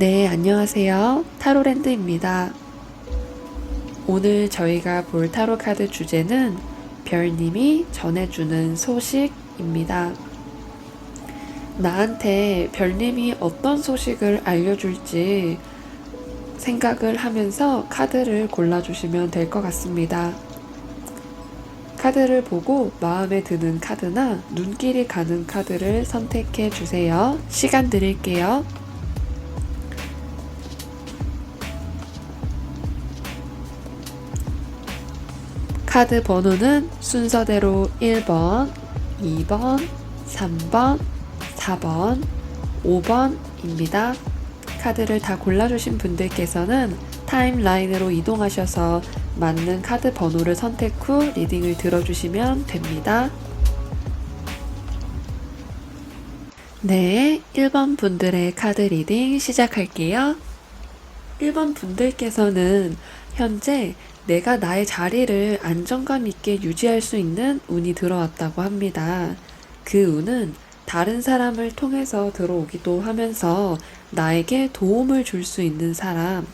네, 안녕하세요. 타로랜드입니다. 오늘 저희가 볼 타로 카드 주제는 별님이 전해주는 소식입니다. 나한테 별님이 어떤 소식을 알려줄지 생각을 하면서 카드를 골라주시면 될 것 같습니다. 카드를 보고 마음에 드는 카드나 눈길이 가는 카드를 선택해 주세요. 시간 드릴게요. 카드 번호는 순서대로 1번, 2번, 3번, 4번, 5번입니다. 카드를 다 골라주신 분들께서는 타임라인으로 이동하셔서 맞는 카드 번호를 선택 후 리딩을 들어주시면 됩니다. 네, 1번 분들의 카드 리딩 시작할게요. 1번 분들께서는 현재 내가 나의 자리를 안정감 있게 유지할 수 있는 운이 들어왔다고 합니다. 그 운은 다른 사람을 통해서 들어오기도 하면서 나에게 도움을 줄 수 있는 사람,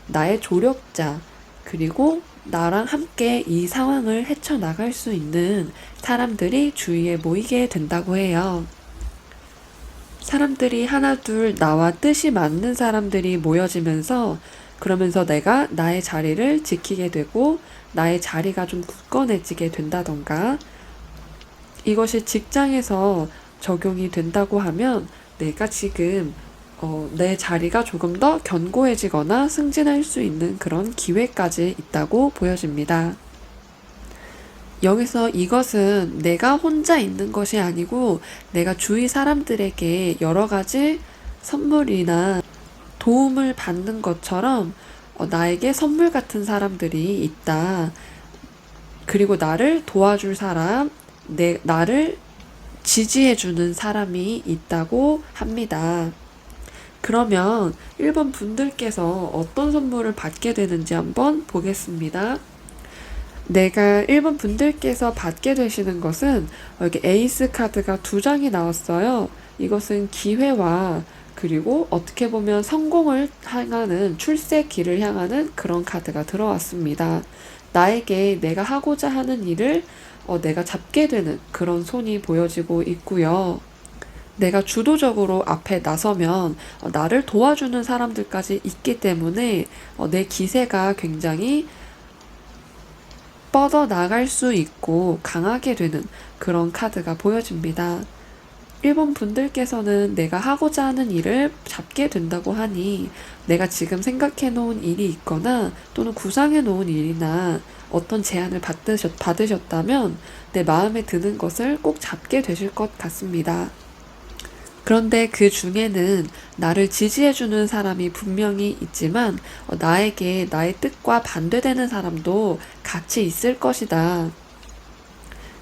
나의 조력자, 그리고 나랑 함께 이 상황을 헤쳐나갈 수 있는 사람들이 주위에 모이게 된다고 해요. 사람들이 하나둘 나와 뜻이 맞는 사람들이 모여지면서 그러면서 내가 나의 자리를 지키게 되고 나의 자리가 좀 굳건해지게 된다던가, 이것이 직장에서 적용이 된다고 하면 내가 지금 내 자리가 조금 더 견고해지거나 승진할 수 있는 그런 기회까지 있다고 보여집니다. 여기서 이것은 내가 혼자 있는 것이 아니고 내가 주위 사람들에게 여러 가지 선물이나 도움을 받는 것처럼 나에게 선물 같은 사람들이 있다. 그리고 나를 도와줄 사람, 나를 지지해주는 사람이 있다고 합니다. 그러면 1번 분들께서 어떤 선물을 받게 되는지 한번 보겠습니다. 내가 1번 분들께서 받게 되시는 것은 여기 에이스 카드가 2장이 나왔어요. 이것은 기회와 그리고 어떻게 보면 성공을 향하는 출세 길을 향하는 그런 카드가 들어왔습니다. 나에게 내가 하고자 하는 일을 내가 잡게 되는 그런 손이 보여지고 있고요. 내가 주도적으로 앞에 나서면 나를 도와주는 사람들까지 있기 때문에 내 기세가 굉장히 뻗어나갈 수 있고 강하게 되는 그런 카드가 보여집니다. 1번 분들께서는 내가 하고자 하는 일을 잡게 된다고 하니 내가 지금 생각해 놓은 일이 있거나 또는 구상해 놓은 일이나 어떤 제안을 받으셨다면 내 마음에 드는 것을 꼭 잡게 되실 것 같습니다. 그런데 그 중에는 나를 지지해주는 사람이 분명히 있지만 나에게 나의 뜻과 반대되는 사람도 같이 있을 것이다.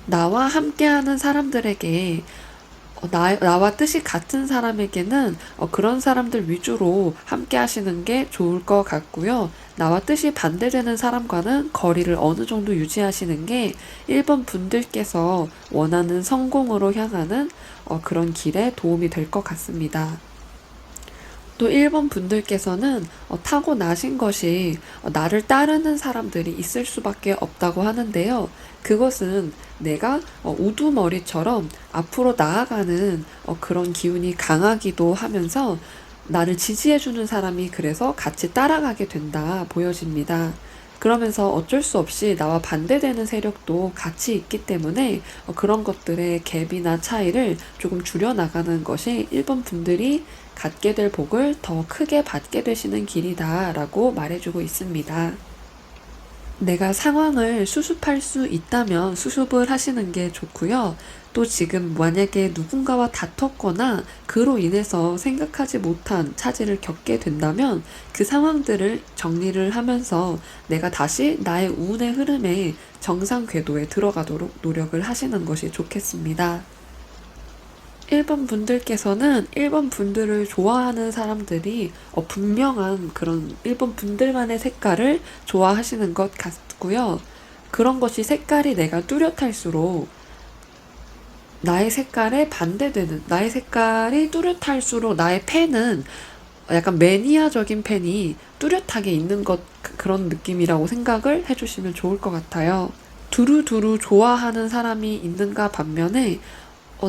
나와 함께하는 사람들에게 나와 뜻이 같은 사람에게는 그런 사람들 위주로 함께 하시는 게 좋을 것 같고요. 나와 뜻이 반대되는 사람과는 거리를 어느 정도 유지하시는 게 1번 분들께서 원하는 성공으로 향하는 그런 길에 도움이 될 것 같습니다. 또 1번 분들께서는 타고나신 것이 나를 따르는 사람들이 있을 수밖에 없다고 하는데요. 그것은 내가 우두머리처럼 앞으로 나아가는 그런 기운이 강하기도 하면서 나를 지지해주는 사람이 그래서 같이 따라가게 된다 보여집니다. 그러면서 어쩔 수 없이 나와 반대되는 세력도 같이 있기 때문에 그런 것들의 갭이나 차이를 조금 줄여나가는 것이 1번 분들이 갖게 될 복을 더 크게 받게 되시는 길이다 라고 말해주고 있습니다. 내가 상황을 수습할 수 있다면 수습을 하시는 게 좋고요. 또 지금 만약에 누군가와 다퉜거나 그로 인해서 생각하지 못한 차질을 겪게 된다면 그 상황들을 정리를 하면서 내가 다시 나의 운의 흐름에 정상 궤도에 들어가도록 노력을 하시는 것이 좋겠습니다. 1번 분들께서는 1번 분들을 좋아하는 사람들이 분명한 그런 1번 분들만의 색깔을 좋아하시는 것 같고요. 그런 것이 색깔이 내가 뚜렷할수록 나의 색깔에 반대되는, 나의 색깔이 뚜렷할수록 나의 펜은 약간 매니아적인 팬이 뚜렷하게 있는 그런 느낌이라고 생각을 해주시면 좋을 것 같아요. 두루두루 좋아하는 사람이 있는가 반면에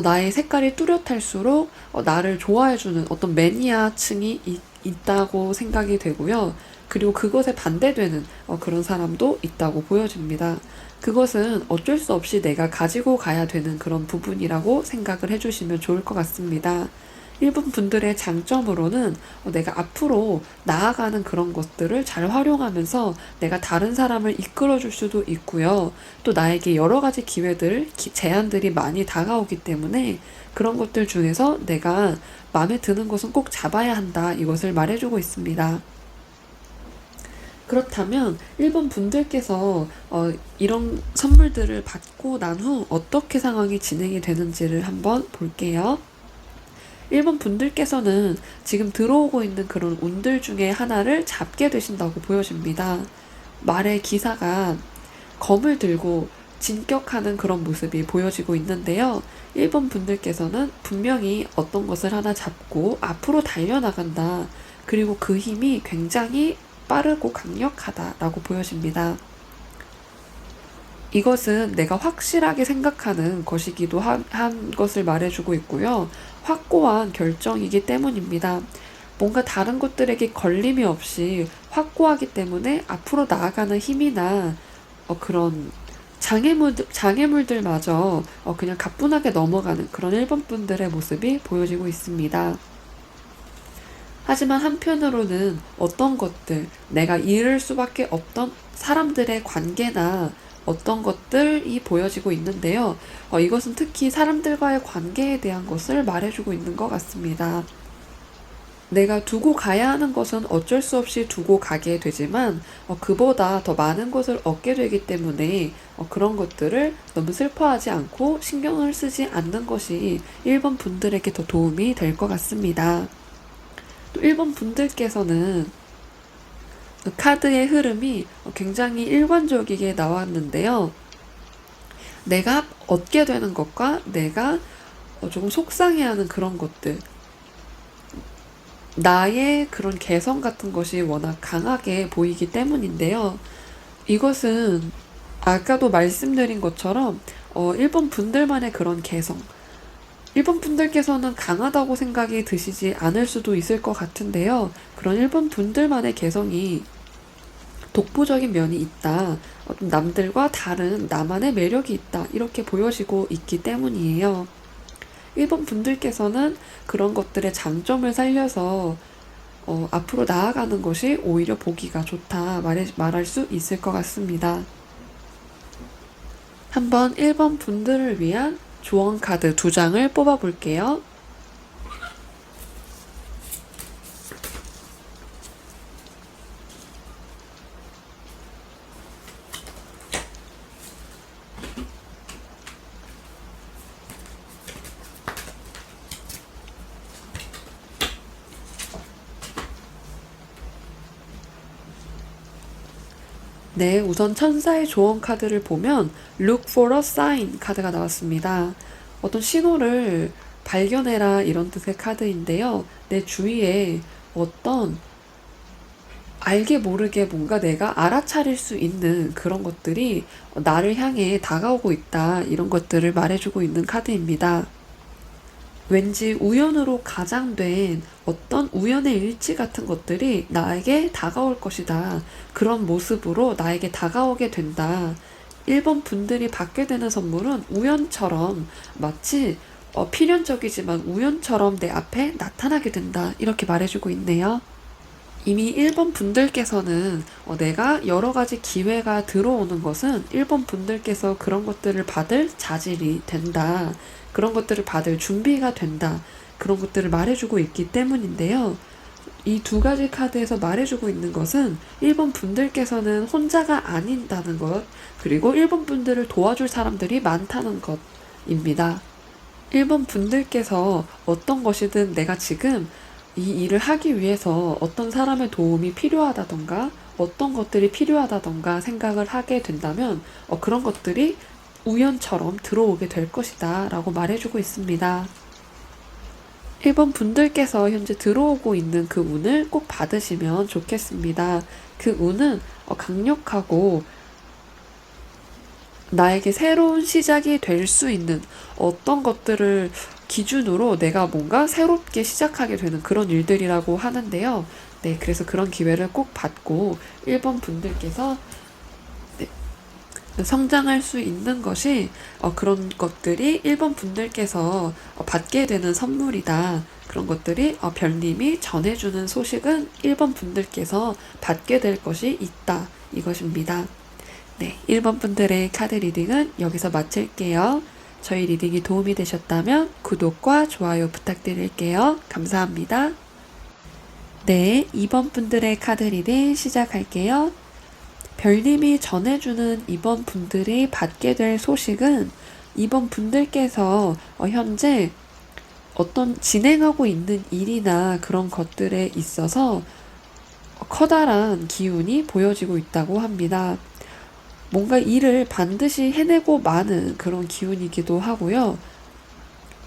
나의 색깔이 뚜렷할수록 나를 좋아해주는 어떤 매니아층이 있다고 생각이 되고요. 그리고 그것에 반대되는 그런 사람도 있다고 보여집니다. 그것은 어쩔 수 없이 내가 가지고 가야 되는 그런 부분이라고 생각을 해주시면 좋을 것 같습니다. 일본 분들의 장점으로는 내가 앞으로 나아가는 그런 것들을 잘 활용하면서 내가 다른 사람을 이끌어줄 수도 있고요. 또 나에게 여러 가지 제안들이 많이 다가오기 때문에 그런 것들 중에서 내가 마음에 드는 것은 꼭 잡아야 한다. 이것을 말해주고 있습니다. 그렇다면 일본 분들께서 이런 선물들을 받고 난 후 어떻게 상황이 진행이 되는지를 한번 볼게요. 일본 분들께서는 지금 들어오고 있는 그런 운들 중에 하나를 잡게 되신다고 보여집니다. 말의 기사가 검을 들고 진격하는 그런 모습이 보여지고 있는데요. 일본 분들께서는 분명히 어떤 것을 하나 잡고 앞으로 달려나간다. 그리고 그 힘이 굉장히 빠르고 강력하다라고 보여집니다. 이것은 내가 확실하게 생각하는 것이기도 한 것을 말해주고 있고요. 확고한 결정이기 때문입니다. 뭔가 다른 것들에게 걸림이 없이 확고하기 때문에 앞으로 나아가는 힘이나 그런 장애물들마저 그냥 가뿐하게 넘어가는 그런 일본 분들의 모습이 보여지고 있습니다. 하지만 한편으로는 어떤 것들, 내가 잃을 수밖에 없던 사람들의 관계나 어떤 것들이 보여지고 있는데요. 이것은 특히 사람들과의 관계에 대한 것을 말해주고 있는 것 같습니다. 내가 두고 가야 하는 것은 어쩔 수 없이 두고 가게 되지만 그보다 더 많은 것을 얻게 되기 때문에 그런 것들을 너무 슬퍼하지 않고 신경을 쓰지 않는 것이 일본 분들에게 더 도움이 될 것 같습니다. 또 일본 분들께서는 카드의 흐름이 굉장히 일관적이게 나왔는데요. 내가 얻게 되는 것과 내가 조금 속상해하는 그런 것들, 나의 그런 개성 같은 것이 워낙 강하게 보이기 때문인데요. 이것은 아까도 말씀드린 것처럼 일본 분들만의 그런 개성, 일본 분들께서는 강하다고 생각이 드시지 않을 수도 있을 것 같은데요. 그런 일본 분들만의 개성이 독보적인 면이 있다. 남들과 다른 나만의 매력이 있다. 이렇게 보여지고 있기 때문이에요. 일본 분들께서는 그런 것들의 장점을 살려서 앞으로 나아가는 것이 오히려 보기가 좋다. 말할 수 있을 것 같습니다. 한번 1번 분들을 위한 조언 카드 2장을 뽑아볼게요. 네, 우선 천사의 조언 카드를 보면 Look for a sign 카드가 나왔습니다. 어떤 신호를 발견해라 이런 뜻의 카드인데요. 내 주위에 어떤 알게 모르게 뭔가 내가 알아차릴 수 있는 그런 것들이 나를 향해 다가오고 있다. 이런 것들을 말해주고 있는 카드입니다. 왠지 우연으로 가장된 어떤 우연의 일치 같은 것들이 나에게 다가올 것이다. 그런 모습으로 나에게 다가오게 된다. 1번 분들이 받게 되는 선물은 우연처럼 마치 필연적이지만 우연처럼 내 앞에 나타나게 된다. 이렇게 말해주고 있네요. 이미 1번 분들께서는 내가 여러 가지 기회가 들어오는 것은 1번 분들께서 그런 것들을 받을 자질이 된다. 그런 것들을 받을 준비가 된다. 그런 것들을 말해주고 있기 때문인데요. 이 2가지 카드에서 말해주고 있는 것은 1번 분들께서는 혼자가 아닌다는 것, 그리고 1번 분들을 도와줄 사람들이 많다는 것입니다. 1번 분들께서 어떤 것이든 내가 지금 이 일을 하기 위해서 어떤 사람의 도움이 필요하다던가 어떤 것들이 필요하다던가 생각을 하게 된다면 그런 것들이 우연처럼 들어오게 될 것이다 라고 말해주고 있습니다. 1번 분들께서 현재 들어오고 있는 그 운을 꼭 받으시면 좋겠습니다. 그 운은 강력하고 나에게 새로운 시작이 될 수 있는 어떤 것들을 기준으로 내가 뭔가 새롭게 시작하게 되는 그런 일들이라고 하는데요. 네, 그래서 그런 기회를 꼭 받고 1번 분들께서 성장할 수 있는 것이 그런 것들이 1번 분들께서 받게 되는 선물이다. 그런 것들이 별님이 전해주는 소식은 1번 분들께서 받게 될 것이 있다. 이것입니다. 네, 1번 분들의 카드 리딩은 여기서 마칠게요. 저희 리딩이 도움이 되셨다면 구독과 좋아요 부탁드릴게요. 감사합니다. 네, 2번 분들의 카드 리딩 시작할게요. 별님이 전해주는 이번 분들이 받게 될 소식은 이번 분들께서 현재 어떤 진행하고 있는 일이나 그런 것들에 있어서 커다란 기운이 보여지고 있다고 합니다. 뭔가 일을 반드시 해내고 마는 그런 기운이기도 하고요.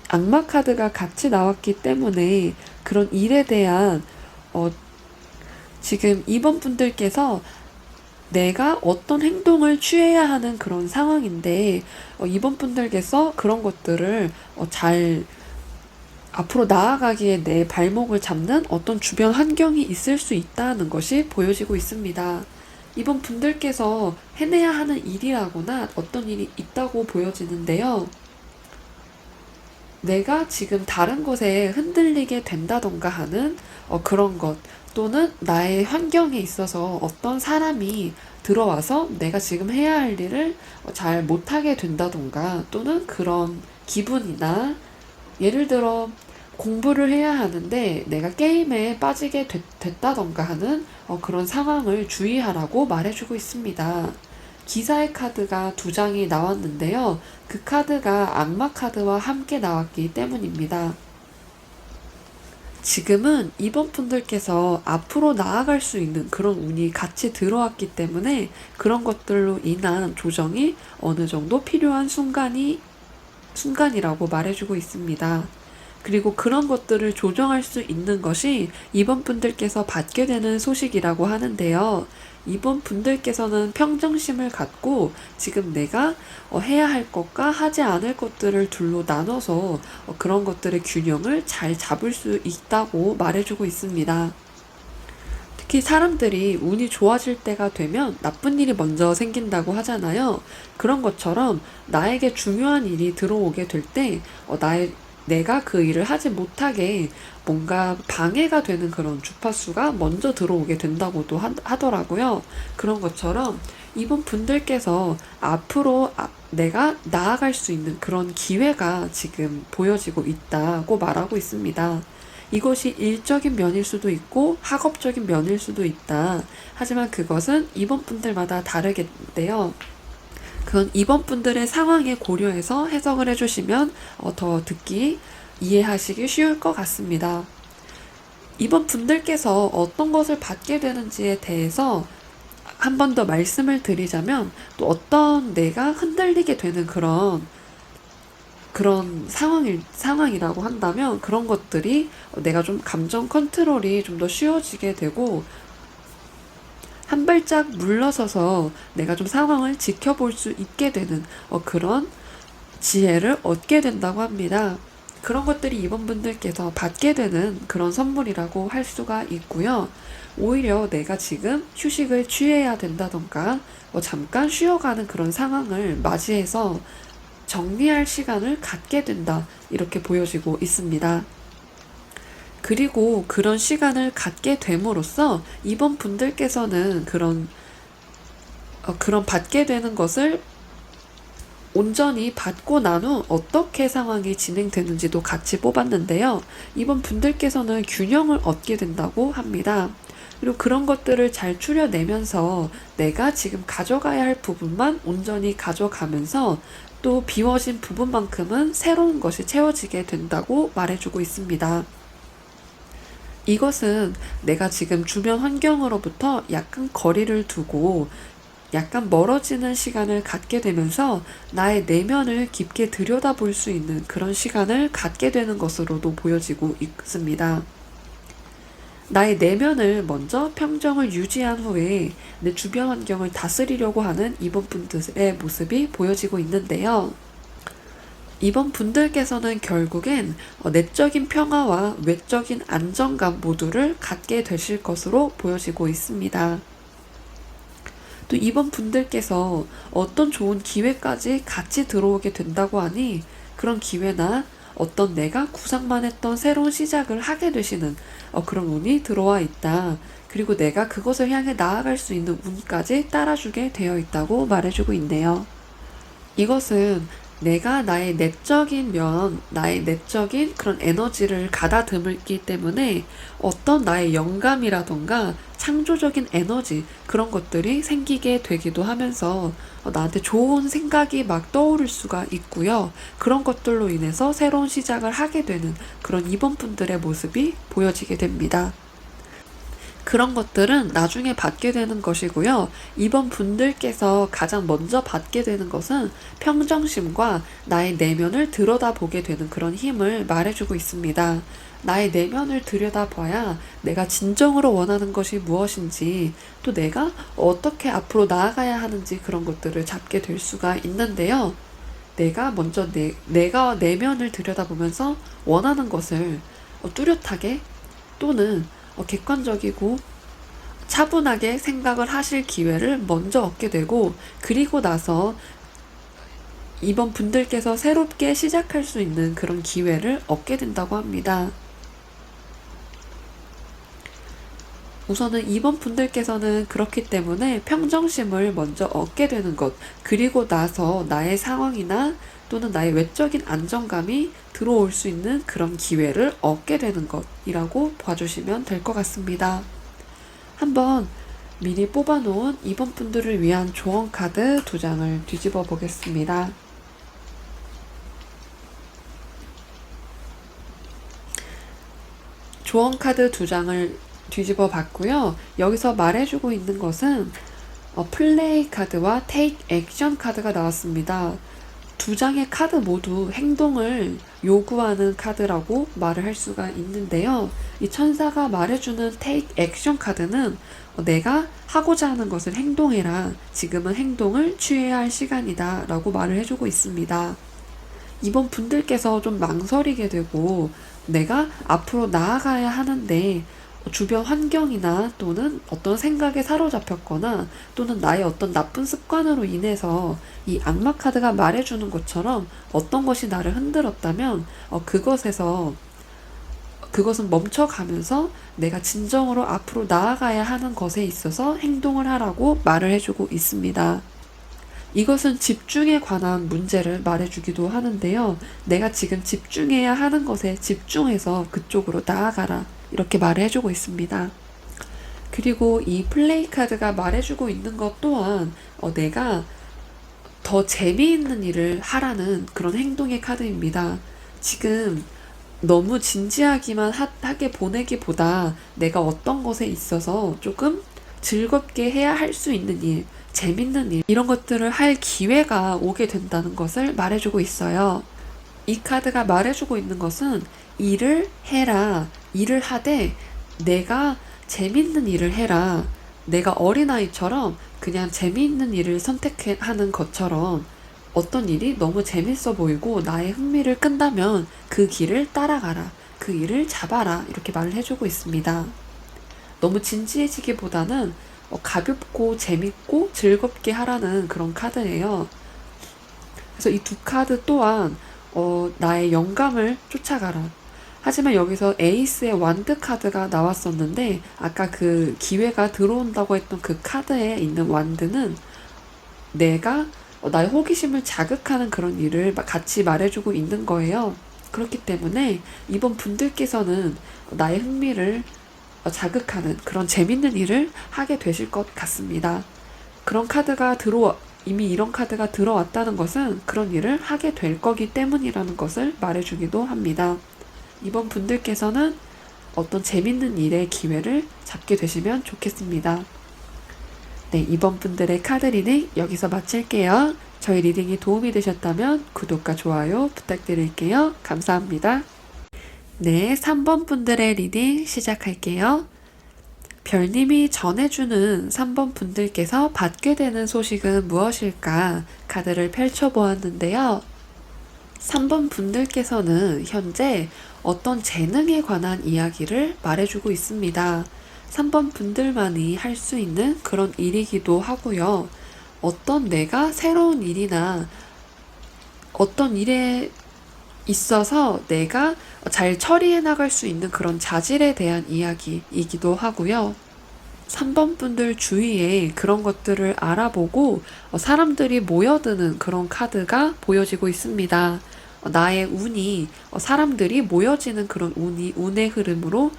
악마 카드가 같이 나왔기 때문에 그런 일에 대한 지금 이번 분들께서 내가 어떤 행동을 취해야 하는 그런 상황인데 이번 분들께서 그런 것들을 잘 앞으로 나아가기에 내 발목을 잡는 어떤 주변 환경이 있을 수 있다는 것이 보여지고 있습니다. 이번 분들께서 해내야 하는 일이라거나 어떤 일이 있다고 보여지는데요. 내가 지금 다른 곳에 흔들리게 된다던가 하는 그런 것, 또는 나의 환경에 있어서 어떤 사람이 들어와서 내가 지금 해야 할 일을 잘 못하게 된다던가, 또는 그런 기분이나 예를 들어 공부를 해야 하는데 내가 게임에 빠지게 됐다던가 하는 그런 상황을 주의하라고 말해주고 있습니다. 기사의 카드가 2장이 나왔는데요. 그 카드가 악마 카드와 함께 나왔기 때문입니다. 지금은 이번 분들께서 앞으로 나아갈 수 있는 그런 운이 같이 들어왔기 때문에 그런 것들로 인한 조정이 어느 정도 필요한 순간이라고 말해주고 있습니다. 그리고 그런 것들을 조정할 수 있는 것이 이번 분들께서 받게 되는 소식이라고 하는데요. 이번 분들께서는 평정심을 갖고 지금 내가 해야 할 것과 하지 않을 것들을 둘로 나눠서 그런 것들의 균형을 잘 잡을 수 있다고 말해주고 있습니다. 특히 사람들이 운이 좋아질 때가 되면 나쁜 일이 먼저 생긴다고 하잖아요. 그런 것처럼 나에게 중요한 일이 들어오게 될 때 내가 그 일을 하지 못하게 뭔가 방해가 되는 그런 주파수가 먼저 들어오게 된다고도 하더라고요. 그런 것처럼 이번 분들께서 앞으로 내가 나아갈 수 있는 그런 기회가 지금 보여지고 있다고 말하고 있습니다. 이것이 일적인 면일 수도 있고 학업적인 면일 수도 있다. 하지만 그것은 이번 분들마다 다르겠는데요. 그건 이번 분들의 상황에 고려해서 해석을 해주시면 더 듣기, 이해하시기 쉬울 것 같습니다. 이번 분들께서 어떤 것을 받게 되는지에 대해서 한 번 더 말씀을 드리자면, 또 어떤 내가 흔들리게 되는 그런 상황이라고 한다면 그런 것들이 내가 좀 감정 컨트롤이 좀 더 쉬워지게 되고, 한 발짝 물러서서 내가 좀 상황을 지켜볼 수 있게 되는 그런 지혜를 얻게 된다고 합니다. 그런 것들이 이번 분들께서 받게 되는 그런 선물이라고 할 수가 있고요. 오히려 내가 지금 휴식을 취해야 된다던가 잠깐 쉬어가는 그런 상황을 맞이해서 정리할 시간을 갖게 된다, 이렇게 보여지고 있습니다. 그리고 그런 시간을 갖게 됨으로써 이번 분들께서는 그런 받게 되는 것을 온전히 받고 난 후 어떻게 상황이 진행되는지도 같이 뽑았는데요. 이번 분들께서는 균형을 얻게 된다고 합니다. 그리고 그런 것들을 잘 추려내면서 내가 지금 가져가야 할 부분만 온전히 가져가면서 또 비워진 부분만큼은 새로운 것이 채워지게 된다고 말해주고 있습니다. 이것은 내가 지금 주변 환경으로부터 약간 거리를 두고 약간 멀어지는 시간을 갖게 되면서 나의 내면을 깊게 들여다볼 수 있는 그런 시간을 갖게 되는 것으로도 보여지고 있습니다. 나의 내면을 먼저 평정을 유지한 후에 내 주변 환경을 다스리려고 하는 이번 분들의 모습이 보여지고 있는데요. 이번 분들께서는 결국엔 내적인 평화와 외적인 안정감 모두를 갖게 되실 것으로 보여지고 있습니다. 또 이번 분들께서 어떤 좋은 기회까지 같이 들어오게 된다고 하니 그런 기회나 어떤 내가 구상만 했던 새로운 시작을 하게 되시는 그런 운이 들어와 있다. 그리고 내가 그것을 향해 나아갈 수 있는 운까지 따라주게 되어 있다고 말해주고 있네요. 이것은 내가 나의 내적인 면, 나의 내적인 그런 에너지를 가다듬기 때문에 어떤 나의 영감이라던가 창조적인 에너지 그런 것들이 생기게 되기도 하면서 나한테 좋은 생각이 막 떠오를 수가 있고요. 그런 것들로 인해서 새로운 시작을 하게 되는 그런 이번 분들의 모습이 보여지게 됩니다. 그런 것들은 나중에 받게 되는 것이고요. 이번 분들께서 가장 먼저 받게 되는 것은 평정심과 나의 내면을 들여다보게 되는 그런 힘을 말해주고 있습니다. 나의 내면을 들여다봐야 내가 진정으로 원하는 것이 무엇인지 또 내가 어떻게 앞으로 나아가야 하는지 그런 것들을 잡게 될 수가 있는데요. 내가 먼저 내가 내면을 들여다보면서 원하는 것을 뚜렷하게 또는 객관적이고 차분하게 생각을 하실 기회를 먼저 얻게 되고 그리고 나서 이번 분들께서 새롭게 시작할 수 있는 그런 기회를 얻게 된다고 합니다. 우선은 이번 분들께서는 그렇기 때문에 평정심을 먼저 얻게 되는 것, 그리고 나서 나의 상황이나 또는 나의 외적인 안정감이 들어올 수 있는 그런 기회를 얻게 되는 것이라고 봐주시면 될 것 같습니다. 한번 미리 뽑아놓은 이번 분들을 위한 조언 카드 2장을 뒤집어 보겠습니다. 조언 카드 2장을 뒤집어 봤고요. 여기서 말해주고 있는 것은 플레이 카드와 테이크 액션 카드가 나왔습니다. 2장의 카드 모두 행동을 요구하는 카드라고 말을 할 수가 있는데요. 이 천사가 말해주는 테이크 액션 카드는 내가 하고자 하는 것을 행동해라. 지금은 행동을 취해야 할 시간이다. 라고 말을 해주고 있습니다. 이번 분들께서 좀 망설이게 되고 내가 앞으로 나아가야 하는데 주변 환경이나 또는 어떤 생각에 사로잡혔거나 또는 나의 어떤 나쁜 습관으로 인해서 이 악마 카드가 말해주는 것처럼 어떤 것이 나를 흔들었다면 그것은 멈춰가면서 내가 진정으로 앞으로 나아가야 하는 것에 있어서 행동을 하라고 말을 해주고 있습니다. 이것은 집중에 관한 문제를 말해주기도 하는데요. 내가 지금 집중해야 하는 것에 집중해서 그쪽으로 나아가라. 이렇게 말을 해주고 있습니다. 그리고 이 플레이 카드가 말해주고 있는 것 또한 내가 더 재미있는 일을 하라는 그런 행동의 카드입니다. 지금 너무 진지하기만 하게 보내기보다 내가 어떤 것에 있어서 조금 즐겁게 해야 할 수 있는 일, 재밌는 일, 이런 것들을 할 기회가 오게 된다는 것을 말해주고 있어요. 이 카드가 말해주고 있는 것은 일을 해라. 일을 하되 내가 재밌는 일을 해라. 내가 어린아이처럼 그냥 재미있는 일을 선택하는 것처럼 어떤 일이 너무 재밌어 보이고 나의 흥미를 끈다면 그 길을 따라가라. 그 일을 잡아라. 이렇게 말을 해주고 있습니다. 너무 진지해지기보다는 가볍고 재밌고 즐겁게 하라는 그런 카드예요. 그래서 이 2카드 또한 나의 영감을 쫓아가라. 하지만 여기서 에이스의 완드 카드가 나왔었는데 아까 그 기회가 들어온다고 했던 그 카드에 있는 완드는 내가 나의 호기심을 자극하는 그런 일을 같이 말해주고 있는 거예요. 그렇기 때문에 이번 분들께서는 나의 흥미를 자극하는 그런 재밌는 일을 하게 되실 것 같습니다. 이미 이런 카드가 들어왔다는 것은 그런 일을 하게 될 거기 때문이라는 것을 말해주기도 합니다. 이번 분들께서는 어떤 재밌는 일의 기회를 잡게 되시면 좋겠습니다. 네, 이번 분들의 카드 리딩 여기서 마칠게요. 저희 리딩이 도움이 되셨다면 구독과 좋아요 부탁드릴게요. 감사합니다. 네, 3번 분들의 리딩 시작할게요. 별님이 전해주는 3번 분들께서 받게 되는 소식은 무엇일까? 카드를 펼쳐보았는데요. 3번 분들께서는 현재 어떤 재능에 관한 이야기를 말해주고 있습니다. 3번 분들만이 할 수 있는 그런 일이기도 하고요. 어떤 내가 새로운 일이나 어떤 일에 있어서 내가 잘 처리해 나갈 수 있는 그런 자질에 대한 이야기이기도 하고요. 3번 분들 주위에 그런 것들을 알아보고 사람들이 모여드는 그런 카드가 보여지고 있습니다. 나의 운이 사람들이 모여지는 그런 운의 흐름으로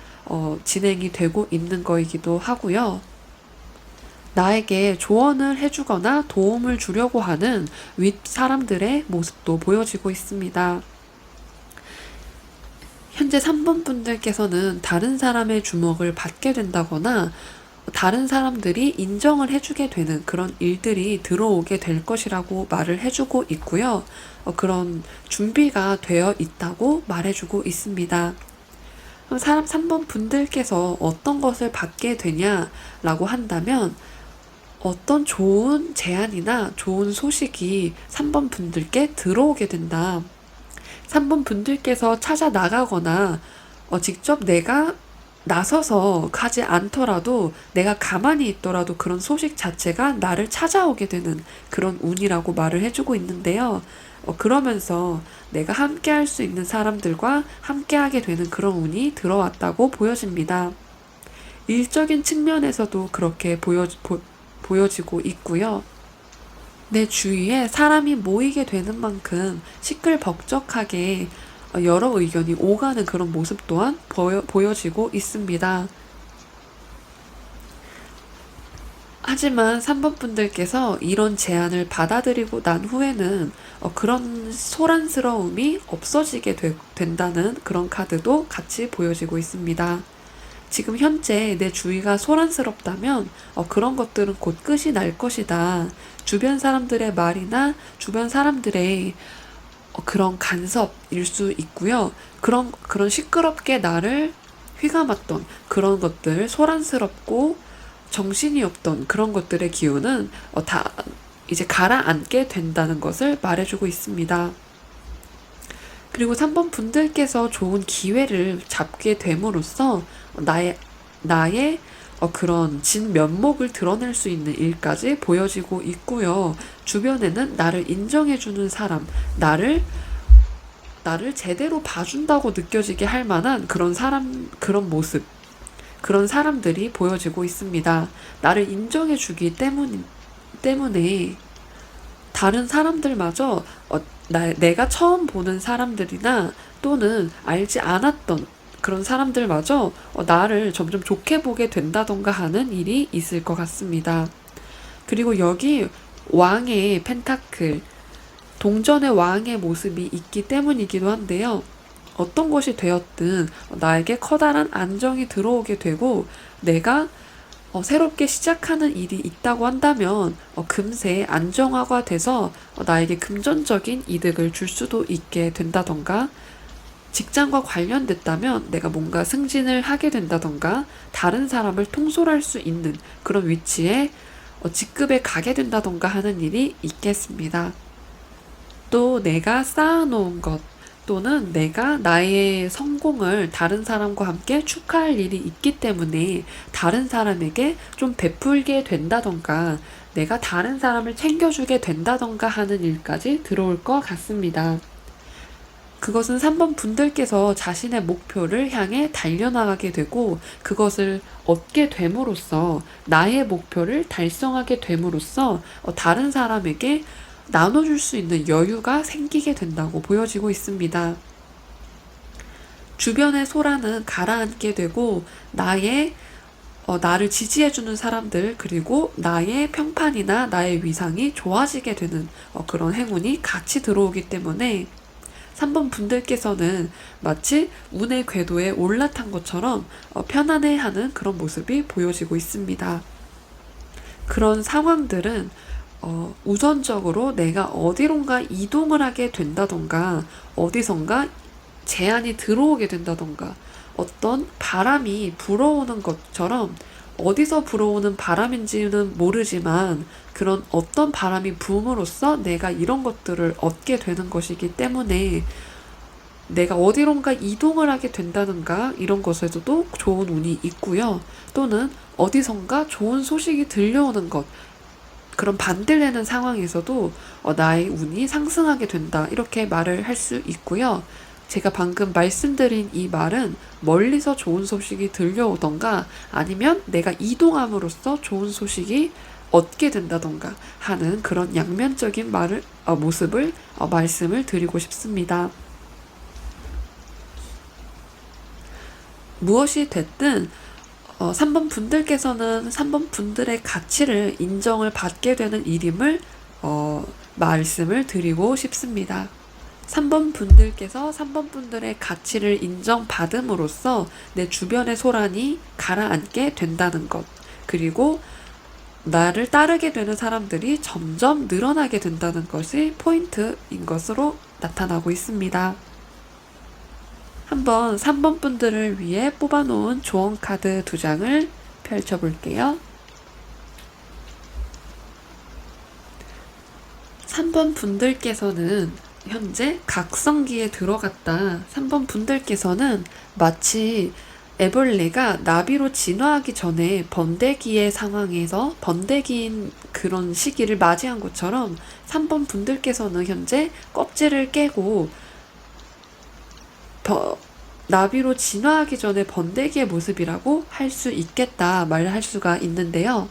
진행이 되고 있는 거이기도 하고요. 나에게 조언을 해주거나 도움을 주려고 하는 윗 사람들의 모습도 보여지고 있습니다. 현재 3번 분들께서는 다른 사람의 주목을 받게 된다거나 다른 사람들이 인정을 해주게 되는 그런 일들이 들어오게 될 것이라고 말을 해주고 있고요. 그런 준비가 되어 있다고 말해주고 있습니다. 3번 분들께서 어떤 것을 받게 되냐라고 한다면 어떤 좋은 제안이나 좋은 소식이 3번 분들께 들어오게 된다. 3번 분들께서 찾아 나가거나 직접 내가 나서서 가지 않더라도 내가 가만히 있더라도 그런 소식 자체가 나를 찾아오게 되는 그런 운이라고 말을 해주고 있는데요. 그러면서 내가 함께 할 수 있는 사람들과 함께 하게 되는 그런 운이 들어왔다고 보여집니다. 일적인 측면에서도 그렇게 보여지고 있고요. 내 주위에 사람이 모이게 되는 만큼 시끌벅적하게 여러 의견이 오가는 그런 모습 또한 보여지고 있습니다. 하지만 3번 분들께서 이런 제안을 받아들이고 난 후에는 그런 소란스러움이 없어지게 된다는 그런 카드도 같이 보여지고 있습니다. 지금 현재 내 주위가 소란스럽다면 그런 것들은 곧 끝이 날 것이다. 주변 사람들의 말이나 주변 사람들의 그런 간섭일 수 있고요. 그런 시끄럽게 나를 휘감았던 그런 것들, 소란스럽고 정신이 없던 그런 것들의 기운은 다 이제 가라앉게 된다는 것을 말해주고 있습니다. 그리고 3번 분들께서 좋은 기회를 잡게 됨으로써 나의 그런 진면목을 드러낼 수 있는 일까지 보여지고 있고요. 주변에는 나를 인정해주는 사람, 나를 제대로 봐준다고 느껴지게 할 만한 그런 사람, 그런 모습, 그런 사람들이 보여지고 있습니다. 나를 인정해주기 때문에 다른 사람들마저 내가 처음 보는 사람들이나 또는 알지 않았던 그런 사람들마저 나를 점점 좋게 보게 된다던가 하는 일이 있을 것 같습니다. 그리고 여기 왕의 펜타클, 동전의 왕의 모습이 있기 때문이기도 한데요. 어떤 것이 되었든 나에게 커다란 안정이 들어오게 되고 내가 새롭게 시작하는 일이 있다고 한다면 금세 안정화가 돼서 나에게 금전적인 이득을 줄 수도 있게 된다던가 직장과 관련됐다면 내가 뭔가 승진을 하게 된다던가 다른 사람을 통솔할 수 있는 그런 위치에 직급에 가게 된다던가 하는 일이 있겠습니다. 또 내가 쌓아놓은 것 또는 내가 나의 성공을 다른 사람과 함께 축하할 일이 있기 때문에 다른 사람에게 좀 베풀게 된다던가 내가 다른 사람을 챙겨주게 된다던가 하는 일까지 들어올 것 같습니다. 그것은 3번 분들께서 자신의 목표를 향해 달려나가게 되고 그것을 얻게 됨으로써 나의 목표를 달성하게 됨으로써 다른 사람에게 나눠줄 수 있는 여유가 생기게 된다고 보여지고 있습니다. 주변의 소란은 가라앉게 되고 나를 지지해주는 사람들 그리고 나의 평판이나 나의 위상이 좋아지게 되는 그런 행운이 같이 들어오기 때문에 3번 분들께서는 마치 운의 궤도에 올라탄 것처럼 편안해하는 그런 모습이 보여지고 있습니다. 그런 상황들은 우선적으로 내가 어디론가 이동을 하게 된다던가 어디선가 제안이 들어오게 된다던가 어떤 바람이 불어오는 것처럼 어디서 불어오는 바람인지는 모르지만 그런 어떤 바람이 부음으로써 내가 이런 것들을 얻게 되는 것이기 때문에 내가 어디론가 이동을 하게 된다든가 이런 것에서도 좋은 운이 있고요. 또는 어디선가 좋은 소식이 들려오는 것, 그런 반대되는 상황에서도 나의 운이 상승하게 된다 이렇게 말을 할 수 있고요. 제가 방금 말씀드린 이 말은 멀리서 좋은 소식이 들려오던가 아니면 내가 이동함으로써 좋은 소식이 얻게 된다던가 하는 그런 양면적인 모습을 말씀을 드리고 싶습니다. 무엇이 됐든 3번 분들께서는 3번 분들의 가치를 인정을 받게 되는 일임을 말씀을 드리고 싶습니다. 3번 분들께서 3번 분들의 가치를 인정받음으로써 내 주변의 소란이 가라앉게 된다는 것, 그리고 나를 따르게 되는 사람들이 점점 늘어나게 된다는 것이 포인트인 것으로 나타나고 있습니다. 한번 3번 분들을 위해 뽑아놓은 조언 카드 2장을 펼쳐볼게요. 3번 분들께서는 현재 각성기에 들어갔다. 3번 분들께서는 마치 애벌레가 나비로 진화하기 전에 번데기의 상황에서 번데기인 그런 시기를 맞이한 것처럼 3번 분들께서는 현재 껍질을 깨고 나비로 진화하기 전에 번데기의 모습이라고 할 수 있겠다 말할 수가 있는데요.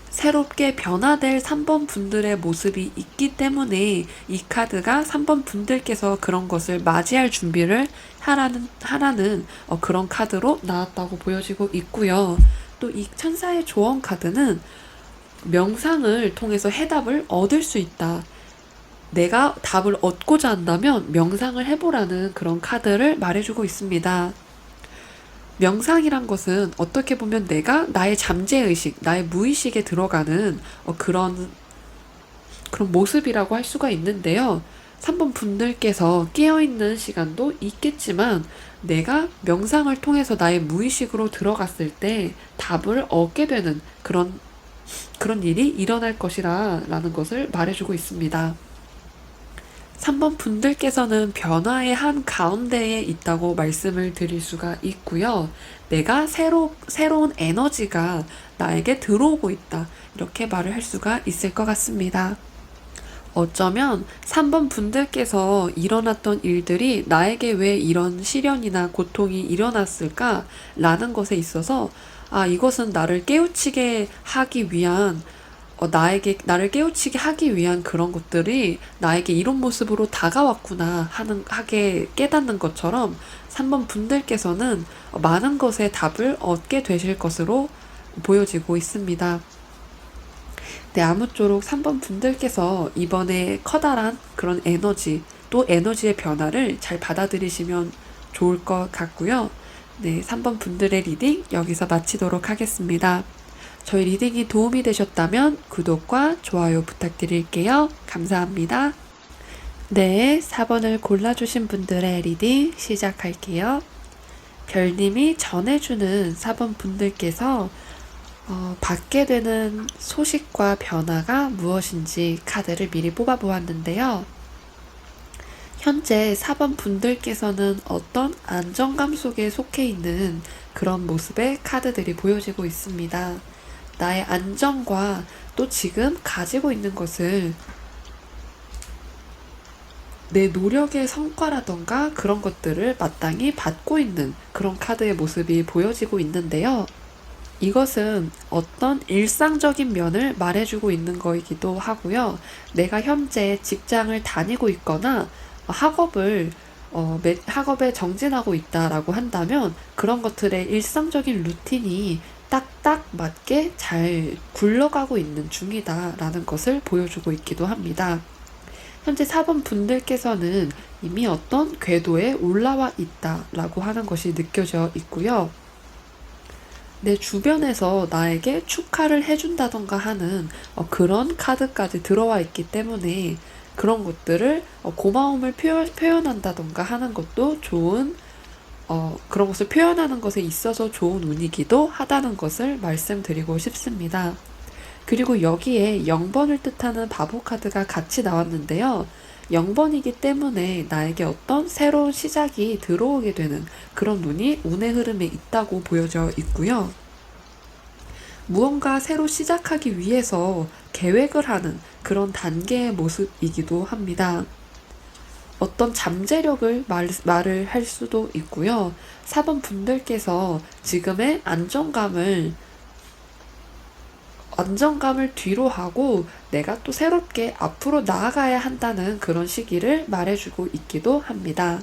새롭게 변화될 3번 분들의 모습이 있기 때문에 이 카드가 3번 분들께서 그런 것을 맞이할 준비를 하라는 그런 카드로 나왔다고 보여지고 있고요. 또 이 천사의 조언 카드는 명상을 통해서 해답을 얻을 수 있다. 내가 답을 얻고자 한다면 명상을 해보라는 그런 카드를 말해주고 있습니다. 명상이란 것은 어떻게 보면 내가 나의 잠재의식, 나의 무의식에 들어가는 그런 모습이라고 할 수가 있는데요. 3번 분들께서 깨어있는 시간도 있겠지만 내가 명상을 통해서 나의 무의식으로 들어갔을 때 답을 얻게 되는 그런 일이 일어날 것이라는 것을 말해주고 있습니다. 3번 분들께서는 변화의 한 가운데에 있다고 말씀을 드릴 수가 있고요. 내가 새로운 에너지가 나에게 들어오고 있다. 이렇게 말을 할 수가 있을 것 같습니다. 어쩌면 3번 분들께서 일어났던 일들이 나에게 왜 이런 시련이나 고통이 일어났을까? 라는 것에 있어서 이것은 나를 깨우치게 하기 위한 나를 깨우치게 하기 위한 그런 것들이 나에게 이런 모습으로 다가왔구나 하게 깨닫는 것처럼 3번 분들께서는 많은 것의 답을 얻게 되실 것으로 보여지고 있습니다. 네, 아무쪼록 3번 분들께서 이번에 커다란 그런 에너지, 또 에너지의 변화를 잘 받아들이시면 좋을 것 같고요. 네, 3번 분들의 리딩 여기서 마치도록 하겠습니다. 저희 리딩이 도움이 되셨다면 구독과 좋아요 부탁드릴게요. 감사합니다. 네, 4번을 골라주신 분들의 리딩 시작할게요. 별님이 전해주는 4번 분들께서 받게 되는 소식과 변화가 무엇인지 카드를 미리 뽑아보았는데요. 현재 4번 분들께서는 어떤 안정감 속에 속해 있는 그런 모습의 카드들이 보여지고 있습니다. 나의 안정과 또 지금 가지고 있는 것을 내 노력의 성과라던가 그런 것들을 마땅히 받고 있는 그런 카드의 모습이 보여지고 있는데요. 이것은 어떤 일상적인 면을 말해주고 있는 거이기도 하고요. 내가 현재 직장을 다니고 있거나 학업에 정진하고 있다라고 한다면 그런 것들의 일상적인 루틴이 딱딱 맞게 잘 굴러가고 있는 중이다라는 것을 보여주고 있기도 합니다. 현재 4번 분들께서는 이미 어떤 궤도에 올라와 있다라고 하는 것이 느껴져 있고요. 내 주변에서 나에게 축하를 해준다던가 하는 그런 카드까지 들어와 있기 때문에 그런 것들을 고마움을 표현한다던가 하는 것도 좋은 그런 것을 표현하는 것에 있어서 좋은 운이기도 하다는 것을 말씀드리고 싶습니다. 그리고 여기에 0번을 뜻하는 바보 카드가 같이 나왔는데요. 0번이기 때문에 나에게 어떤 새로운 시작이 들어오게 되는 그런 운이 운의 흐름에 있다고 보여져 있고요. 무언가 새로 시작하기 위해서 계획을 하는 그런 단계의 모습이기도 합니다. 어떤 잠재력을 말을 할 수도 있고요. 4번 분들께서 지금의 안정감을 뒤로 하고 내가 또 새롭게 앞으로 나아가야 한다는 그런 시기를 말해주고 있기도 합니다.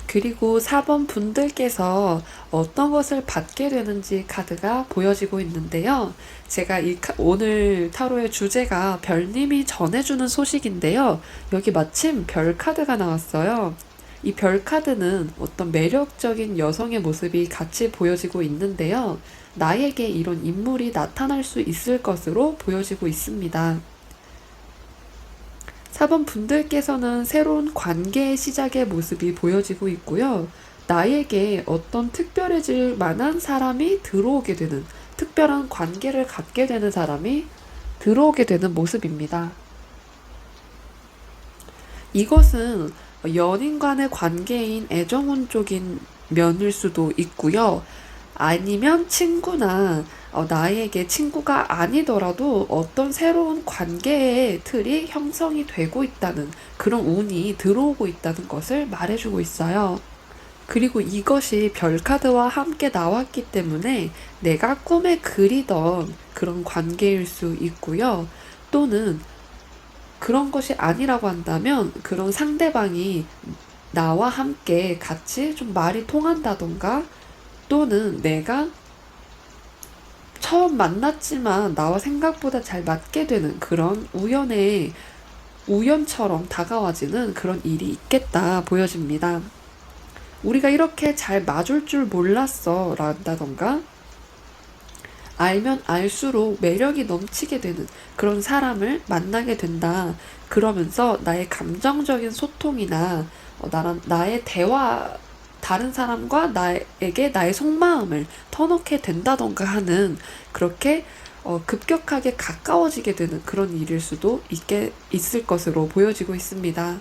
그리고 4번 분들께서 어떤 것을 받게 되는지 카드가 보여지고 있는데요. 제가 오늘 타로의 주제가 별님이 전해주는 소식인데요. 여기 마침 별 카드가 나왔어요. 이 별 카드는 어떤 매력적인 여성의 모습이 같이 보여지고 있는데요. 나에게 이런 인물이 나타날 수 있을 것으로 보여지고 있습니다. 4번 분들께서는 새로운 관계의 시작의 모습이 보여지고 있고요. 나에게 어떤 특별해질 만한 사람이 들어오게 되는, 특별한 관계를 갖게 되는 사람이 들어오게 되는 모습입니다. 이것은 연인 간의 관계인 애정운 쪽인 면일 수도 있고요. 아니면 친구나 나에게 친구가 아니더라도 어떤 새로운 관계의 틀이 형성이 되고 있다는 그런 운이 들어오고 있다는 것을 말해주고 있어요. 그리고 이것이 별카드와 함께 나왔기 때문에 내가 꿈에 그리던 그런 관계일 수 있고요. 또는 그런 것이 아니라고 한다면 그런 상대방이 나와 함께 같이 좀 말이 통한다던가 또는 내가 처음 만났지만 나와 생각보다 잘 맞게 되는 그런 우연처럼 다가와지는 그런 일이 있겠다 보여집니다. 우리가 이렇게 잘 맞을 줄 몰랐어 라다던가 알면 알수록 매력이 넘치게 되는 그런 사람을 만나게 된다. 그러면서 나의 감정적인 소통이나 나의 대화 다른 사람과 나에게 나의 속마음을 터놓게 된다던가 하는 그렇게 급격하게 가까워지게 되는 그런 일일 수도 있을 것으로 보여지고 있습니다.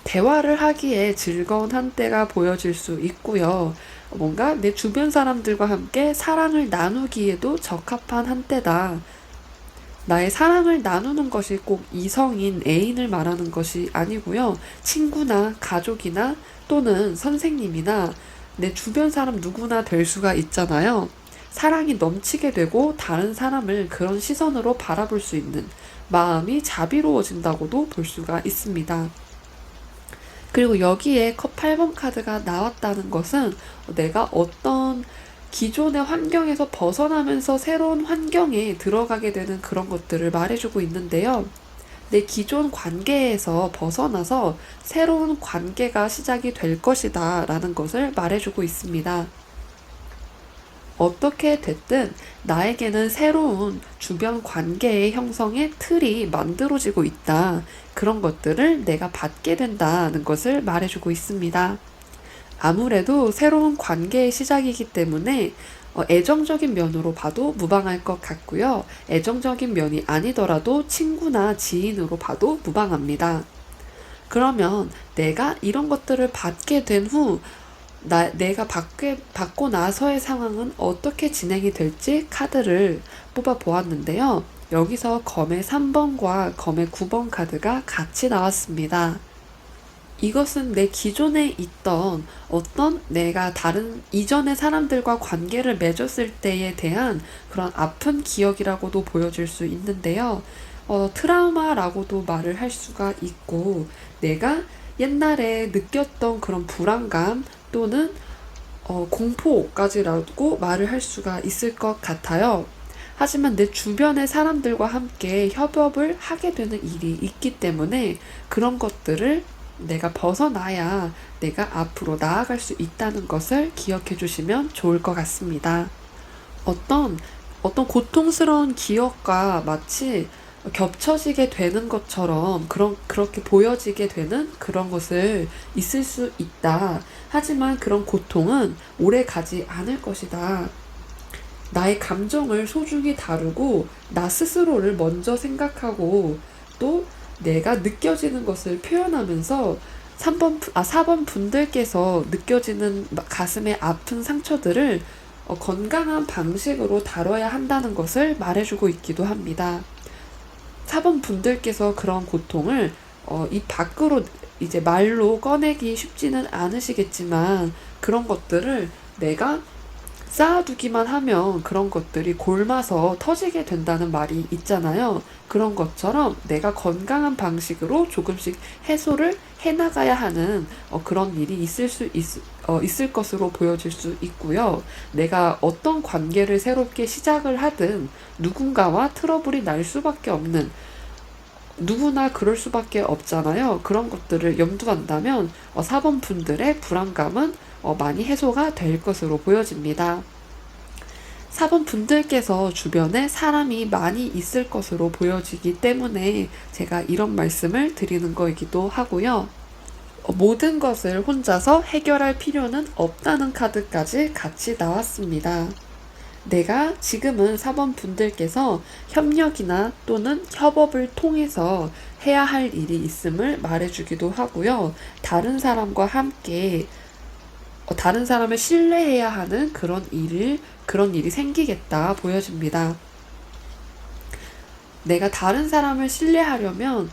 대화를 하기에 즐거운 한때가 보여질 수 있고요. 뭔가 내 주변 사람들과 함께 사랑을 나누기에도 적합한 한때다. 나의 사랑을 나누는 것이 꼭 이성인 애인을 말하는 것이 아니고요. 친구나 가족이나 또는 선생님이나 내 주변 사람 누구나 될 수가 있잖아요. 사랑이 넘치게 되고 다른 사람을 그런 시선으로 바라볼 수 있는 마음이 자비로워진다고도 볼 수가 있습니다. 그리고 여기에 컵 8번 카드가 나왔다는 것은 내가 어떤 기존의 환경에서 벗어나면서 새로운 환경에 들어가게 되는 그런 것들을 말해주고 있는데요. 내 기존 관계에서 벗어나서 새로운 관계가 시작이 될 것이다 라는 것을 말해주고 있습니다. 어떻게 됐든 나에게는 새로운 주변 관계의 형성의 틀이 만들어지고 있다. 그런 것들을 내가 받게 된다는 것을 말해주고 있습니다. 아무래도 새로운 관계의 시작이기 때문에 애정적인 면으로 봐도 무방할 것 같고요. 애정적인 면이 아니더라도 친구나 지인으로 봐도 무방합니다. 그러면 내가 이런 것들을 받게 된 후 내가 받고 나서의 상황은 어떻게 진행이 될지 카드를 뽑아 보았는데요. 여기서 검의 3번과 검의 9번 카드가 같이 나왔습니다. 이것은 내 기존에 있던 어떤 내가 다른 이전의 사람들과 관계를 맺었을 때에 대한 그런 아픈 기억이라고도 보여질 수 있는데요. 트라우마라고도 말을 할 수가 있고 내가 옛날에 느꼈던 그런 불안감 또는 공포까지라고 말을 할 수가 있을 것 같아요. 하지만 내 주변의 사람들과 함께 협업을 하게 되는 일이 있기 때문에 그런 것들을 내가 벗어나야 내가 앞으로 나아갈 수 있다는 것을 기억해 주시면 좋을 것 같습니다. 어떤 고통스러운 기억과 마치 겹쳐지게 되는 것처럼 그렇게 보여지게 되는 그런 것을 있을 수 있다. 하지만 그런 고통은 오래 가지 않을 것이다. 나의 감정을 소중히 다루고 나 스스로를 먼저 생각하고 또 내가 느껴지는 것을 표현하면서 4번 분들께서 느껴지는 가슴의 아픈 상처들을 건강한 방식으로 다뤄야 한다는 것을 말해주고 있기도 합니다. 4번 분들께서 그런 고통을 입 밖으로 이제 말로 꺼내기 쉽지는 않으시겠지만 그런 것들을 내가 쌓아두기만 하면 그런 것들이 골마서 터지게 된다는 말이 있잖아요. 그런 것처럼 내가 건강한 방식으로 조금씩 해소를 해나가야 하는 그런 일이 있을 것으로 보여질 수 있고요. 내가 어떤 관계를 새롭게 시작을 하든 누군가와 트러블이 날 수밖에 없는, 누구나 그럴 수밖에 없잖아요. 그런 것들을 염두한다면 4번 분들의 불안감은 많이 해소가 될 것으로 보여집니다. 4번 분들께서 주변에 사람이 많이 있을 것으로 보여지기 때문에 제가 이런 말씀을 드리는 거이기도 하고요. 모든 것을 혼자서 해결할 필요는 없다는 카드까지 같이 나왔습니다. 내가 지금은 4번 분들께서 협력이나 또는 협업을 통해서 해야 할 일이 있음을 말해주기도 하고요. 다른 사람과 함께 다른 사람을 신뢰해야 하는 그런 일이 생기겠다 보여집니다. 내가 다른 사람을 신뢰하려면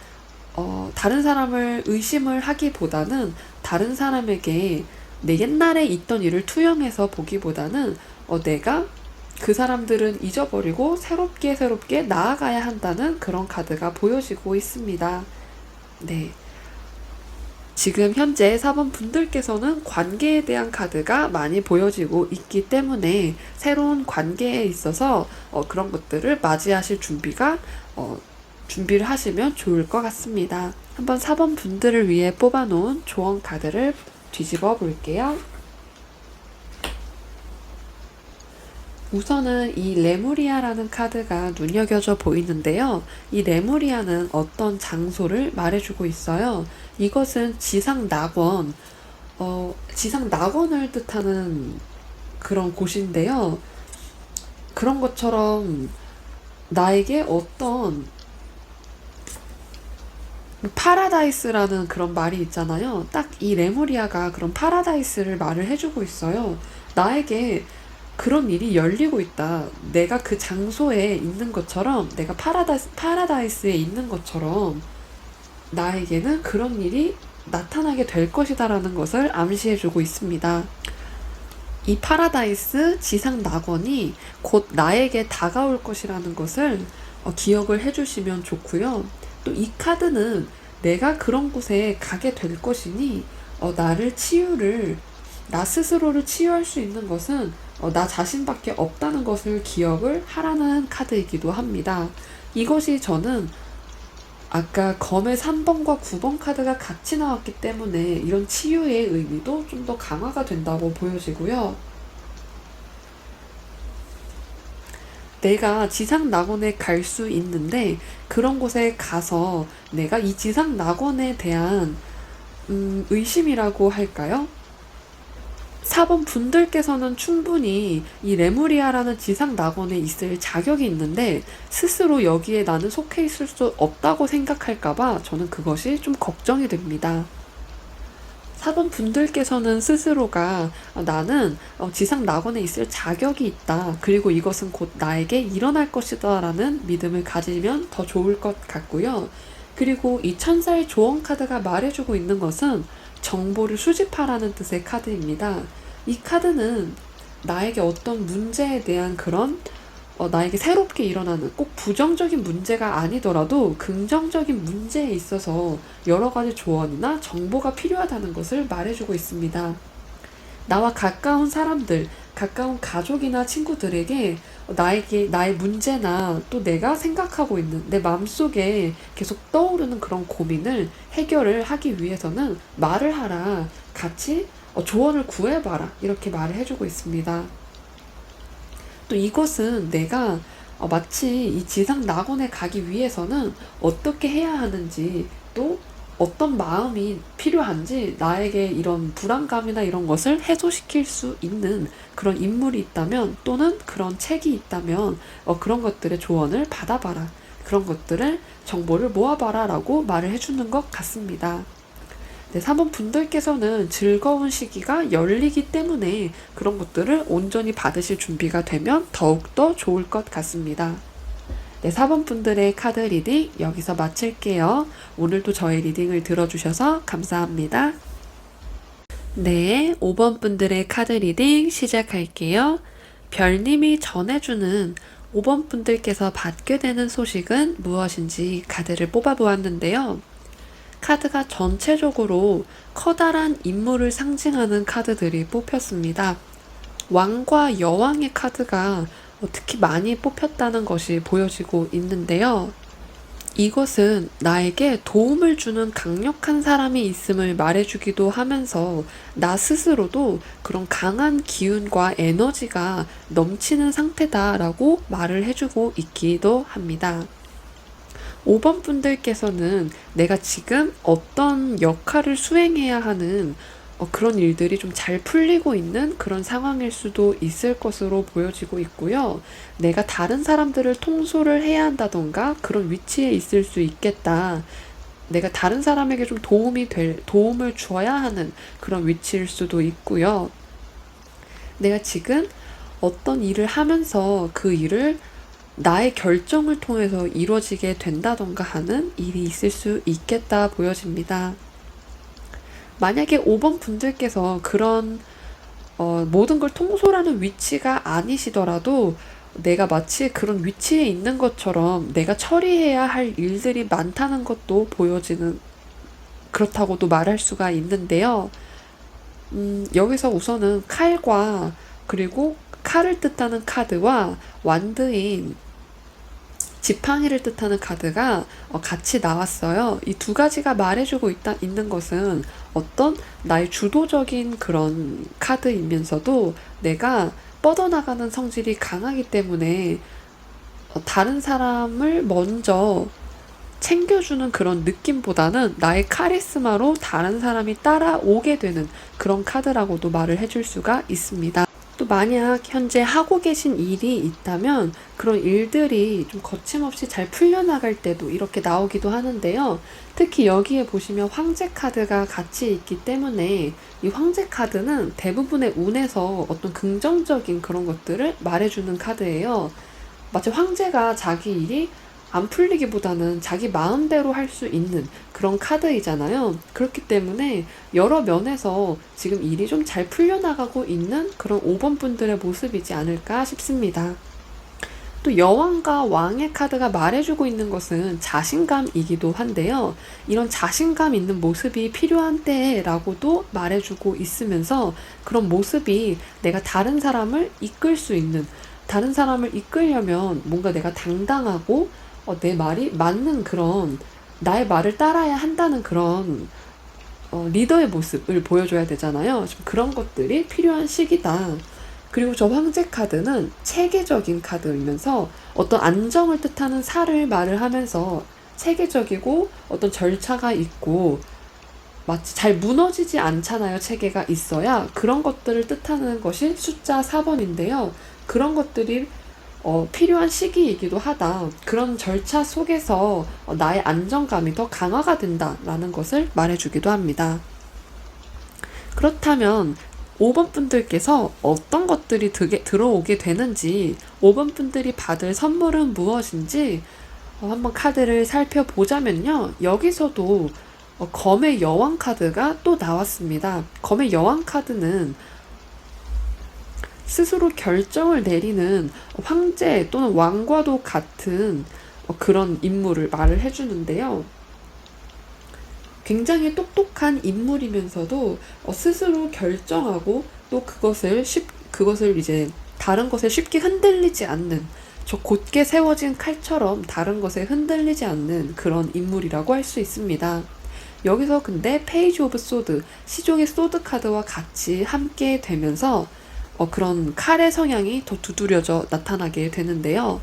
다른 사람을 의심을 하기보다는 다른 사람에게 내 옛날에 있던 일을 투영해서 보기보다는 내가 그 사람들은 잊어버리고 새롭게 나아가야 한다는 그런 카드가 보여지고 있습니다. 네. 지금 현재 4번 분들께서는 관계에 대한 카드가 많이 보여지고 있기 때문에 새로운 관계에 있어서 그런 것들을 맞이하실 준비를 하시면 좋을 것 같습니다. 한번 4번 분들을 위해 뽑아놓은 조언 카드를 뒤집어 볼게요. 우선은 이 레무리아라는 카드가 눈여겨져 보이는데요. 이 레무리아는 어떤 장소를 말해주고 있어요. 이것은 지상 낙원, 지상 낙원을 뜻하는 그런 곳인데요. 그런 것처럼 나에게 어떤 파라다이스라는 그런 말이 있잖아요. 딱 이 레무리아가 그런 파라다이스를 말을 해주고 있어요. 나에게 그런 일이 열리고 있다. 내가 그 장소에 있는 것처럼, 내가 파라다이스에 있는 것처럼 나에게는 그런 일이 나타나게 될 것이다라는 것을 암시해주고 있습니다. 이 파라다이스 지상 낙원이 곧 나에게 다가올 것이라는 것을 기억을 해주시면 좋고요. 또 이 카드는 내가 그런 곳에 가게 될 것이니 나 스스로를 치유할 수 있는 것은 나 자신밖에 없다는 것을 기억을 하라는 카드이기도 합니다. 이것이 저는 아까 검의 3번과 9번 카드가 같이 나왔기 때문에 이런 치유의 의미도 좀 더 강화가 된다고 보여지고요. 내가 지상 낙원에 갈 수 있는데 그런 곳에 가서 내가 이 지상 낙원에 대한 의심이라고 할까요? 4번 분들께서는 충분히 이 레무리아라는 지상 낙원에 있을 자격이 있는데 스스로 여기에 나는 속해 있을 수 없다고 생각할까봐 저는 그것이 좀 걱정이 됩니다. 4번 분들께서는 스스로가 나는 지상 낙원에 있을 자격이 있다. 그리고 이것은 곧 나에게 일어날 것이다 라는 믿음을 가지면 더 좋을 것 같고요. 그리고 이 천사의 조언 카드가 말해주고 있는 것은 정보를 수집하라는 뜻의 카드입니다. 이 카드는 나에게 어떤 문제에 대한 그런 나에게 새롭게 일어나는 꼭 부정적인 문제가 아니더라도 긍정적인 문제에 있어서 여러 가지 조언이나 정보가 필요하다는 것을 말해주고 있습니다. 나와 가까운 사람들, 가까운 가족이나 친구들에게 나의 문제나 또 내가 생각하고 있는 내 마음속에 계속 떠오르는 그런 고민을 해결을 하기 위해서는 말을 하라. 같이 조언을 구해봐라. 이렇게 말을 해주고 있습니다. 또 이것은 내가 마치 이 지상 낙원에 가기 위해서는 어떻게 해야 하는지 또 어떤 마음이 필요한지 나에게 이런 불안감이나 이런 것을 해소시킬 수 있는 그런 인물이 있다면 또는 그런 책이 있다면 그런 것들의 조언을 받아봐라. 그런 것들을 정보를 모아봐라 라고 말을 해주는 것 같습니다. 네, 3번 분들께서는 즐거운 시기가 열리기 때문에 그런 것들을 온전히 받으실 준비가 되면 더욱더 좋을 것 같습니다. 네, 4번 분들의 카드 리딩 여기서 마칠게요. 오늘도 저의 리딩을 들어주셔서 감사합니다. 네, 5번 분들의 카드 리딩 시작할게요. 별님이 전해주는 5번 분들께서 받게 되는 소식은 무엇인지 카드를 뽑아보았는데요. 카드가 전체적으로 커다란 인물을 상징하는 카드들이 뽑혔습니다. 왕과 여왕의 카드가 특히 많이 뽑혔다는 것이 보여지고 있는데요. 이것은 나에게 도움을 주는 강력한 사람이 있음을 말해주기도 하면서 나 스스로도 그런 강한 기운과 에너지가 넘치는 상태다라고 말을 해주고 있기도 합니다. 5번 분들께서는 내가 지금 어떤 역할을 수행해야 하는 그런 일들이 좀 잘 풀리고 있는 그런 상황일 수도 있을 것으로 보여지고 있고요. 내가 다른 사람들을 통솔을 해야 한다던가 그런 위치에 있을 수 있겠다. 내가 다른 사람에게 좀 도움을 줘야 하는 그런 위치일 수도 있고요. 내가 지금 어떤 일을 하면서 그 일을 나의 결정을 통해서 이루어지게 된다던가 하는 일이 있을 수 있겠다 보여집니다. 만약에 5번 분들께서 그런 모든 걸 통솔하는 위치가 아니시더라도 내가 마치 그런 위치에 있는 것처럼 내가 처리해야 할 일들이 많다는 것도 보여지는 그렇다고도 말할 수가 있는데요. 여기서 우선은 칼과 그리고 칼을 뜻하는 카드와 완드인 지팡이를 뜻하는 카드가 같이 나왔어요. 이 두 가지가 말해주고 있는 것은 어떤 나의 주도적인 그런 카드이면서도 내가 뻗어나가는 성질이 강하기 때문에 다른 사람을 먼저 챙겨주는 그런 느낌보다는 나의 카리스마로 다른 사람이 따라오게 되는 그런 카드라고도 말을 해줄 수가 있습니다. 또 만약 현재 하고 계신 일이 있다면 그런 일들이 좀 거침없이 잘 풀려나갈 때도 이렇게 나오기도 하는데요. 특히 여기에 보시면 황제 카드가 같이 있기 때문에 이 황제 카드는 대부분의 운에서 어떤 긍정적인 그런 것들을 말해주는 카드예요. 마치 황제가 자기 일이 안 풀리기보다는 자기 마음대로 할 수 있는 그런 카드이잖아요. 그렇기 때문에 여러 면에서 지금 일이 좀 잘 풀려나가고 있는 그런 5번 분들의 모습이지 않을까 싶습니다. 또 여왕과 왕의 카드가 말해주고 있는 것은 자신감이기도 한데요. 이런 자신감 있는 모습이 필요한 때라고도 말해주고 있으면서 그런 모습이 내가 다른 사람을 이끌 수 있는 다른 사람을 이끌려면 뭔가 내가 당당하고 내 말이 맞는 그런 나의 말을 따라야 한다는 그런 리더의 모습을 보여줘야 되잖아요. 좀 그런 것들이 필요한 시기다. 그리고 저 황제 카드는 체계적인 카드이면서 어떤 안정을 뜻하는 사를 말을 하면서 체계적이고 어떤 절차가 있고 마치 잘 무너지지 않잖아요. 체계가 있어야. 그런 것들을 뜻하는 것이 숫자 4번인데요. 그런 것들이 필요한 시기이기도 하다. 그런 절차 속에서 나의 안정감이 더 강화가 된다라는 것을 말해주기도 합니다. 그렇다면 5번 분들께서 어떤 것들이 들어오게 되는지 5번 분들이 받을 선물은 무엇인지 한번 카드를 살펴보자면요. 여기서도 검의 여왕 카드가 또 나왔습니다. 검의 여왕 카드는 스스로 결정을 내리는 황제 또는 왕과도 같은 그런 인물을 말을 해주는데요. 굉장히 똑똑한 인물이면서도 스스로 결정하고 또 그것을 그것을 이제 다른 것에 쉽게 흔들리지 않는, 저 곧게 세워진 칼처럼 다른 것에 흔들리지 않는 그런 인물이라고 할 수 있습니다. 여기서 근데 페이지 오브 소드, 시종의 소드 카드와 같이 함께 되면서 그런 칼의 성향이 더 두드려져 나타나게 되는데요.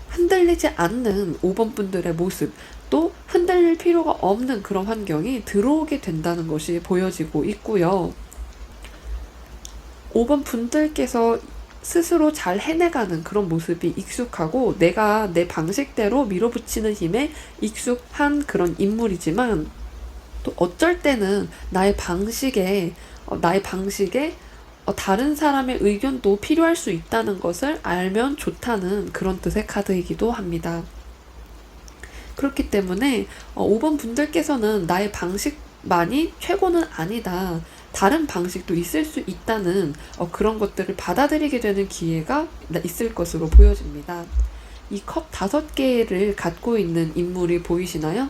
흔들리지 않는 5번 분들의 모습, 또 흔들릴 필요가 없는 그런 환경이 들어오게 된다는 것이 보여지고 있고요. 5번 분들께서 스스로 잘 해내가는 그런 모습이 익숙하고 내가 내 방식대로 밀어붙이는 힘에 익숙한 그런 인물이지만, 또 어쩔 때는 나의 방식에 다른 사람의 의견도 필요할 수 있다는 것을 알면 좋다는 그런 뜻의 카드이기도 합니다. 그렇기 때문에 5번 분들께서는 나의 방식만이 최고는 아니다, 다른 방식도 있을 수 있다는 그런 것들을 받아들이게 되는 기회가 있을 것으로 보여집니다. 이 컵 5개를 갖고 있는 인물이 보이시나요?